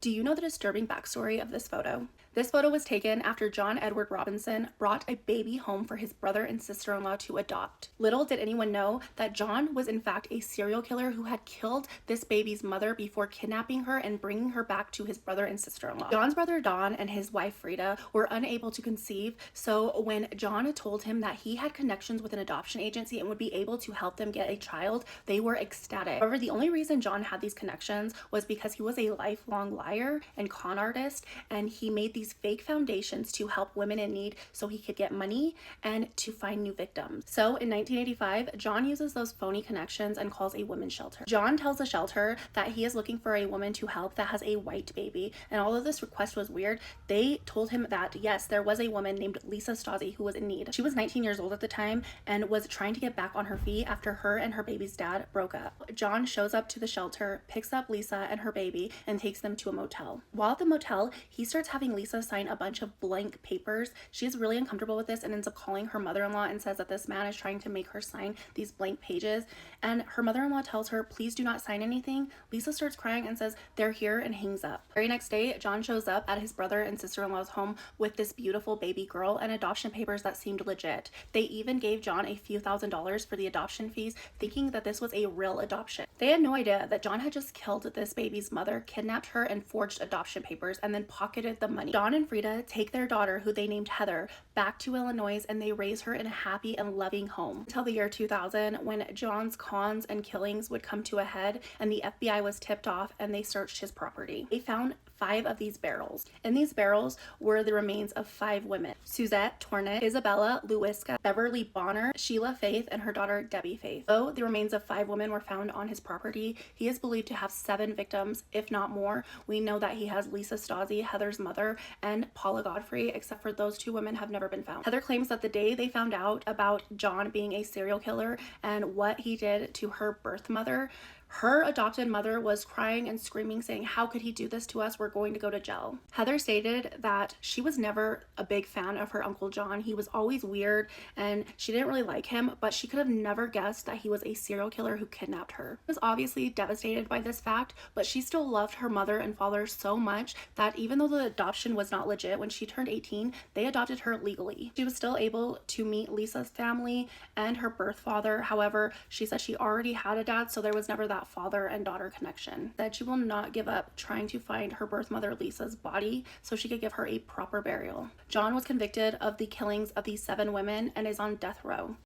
Do you know the disturbing backstory of this photo? This photo was taken after John Edward Robinson brought a baby home for his brother and sister-in-law to adopt. Little did anyone know that John was in fact a serial killer who had killed this baby's mother before kidnapping her and bringing her back to his brother and sister-in-law. John's brother Don and his wife Frida were unable to conceive, so when John told him that he had connections with an adoption agency and would be able to help them get a child, they were ecstatic. However, the only reason John had these connections was because he was a lifelong liar and con artist, and he made these fake foundations to help women in need so he could get money and to find new victims. So in 1985, John uses those phony connections and calls a women's shelter. John tells the shelter that he is looking for a woman to help that has a white baby, and although this request was weird, they told him that yes, there was a woman named Lisa Stasi who was in need. She was 19 years old at the time and was trying to get back on her feet after her and her baby's dad broke up. John shows up to the shelter, picks up Lisa and her baby, and takes them to a motel. While at the motel, he starts having Lisa sign a bunch of blank papers. She is really uncomfortable with this and ends up calling her mother-in-law and says that this man is trying to make her sign these blank pages, and her mother-in-law tells her, please do not sign anything. Lisa starts crying and says they're here and hangs up. The very next day, John shows up at his brother and sister-in-law's home with this beautiful baby girl and adoption papers that seemed legit. They even gave John a few $1,000s for the adoption fees, thinking that this was a real adoption. They had no idea that John had just killed this baby's mother, kidnapped her, and forged adoption papers, and then pocketed the money. John and Frida take their daughter, who they named Heather, back to Illinois, and they raise her in a happy and loving home until the year 2000, when John's cons and killings would come to a head and the FBI was tipped off and they searched his property. They found 5 of these barrels. In these barrels were the remains of 5 women: Suzette Tornett, Isabella Lewiska, Beverly Bonner, Sheila Faith, and her daughter Debbie Faith. Though the remains of 5 women were found on his property, he is believed to have 7 victims, if not more. We know that he has Lisa Stasi, Heather's mother, and Paula Godfrey, except for those 2 women have never been found. Heather claims that the day they found out about John being a serial killer and what he did to her birth mother, her adopted mother was crying and screaming, saying, how could he do this to us? We're going to go to jail. Heather stated that she was never a big fan of her Uncle John. He was always weird and she didn't really like him, but she could have never guessed that he was a serial killer who kidnapped her. She was obviously devastated by this fact, but she still loved her mother and father so much that even though the adoption was not legit, when she turned 18, they adopted her legally. She was still able to meet Lisa's family and her birth father. However, she said she already had a dad, so there was never that father and daughter connection. That she will not give up trying to find her birth mother Lisa's body so she could give her a proper burial. John was convicted of the killings of these 7 women and is on death row.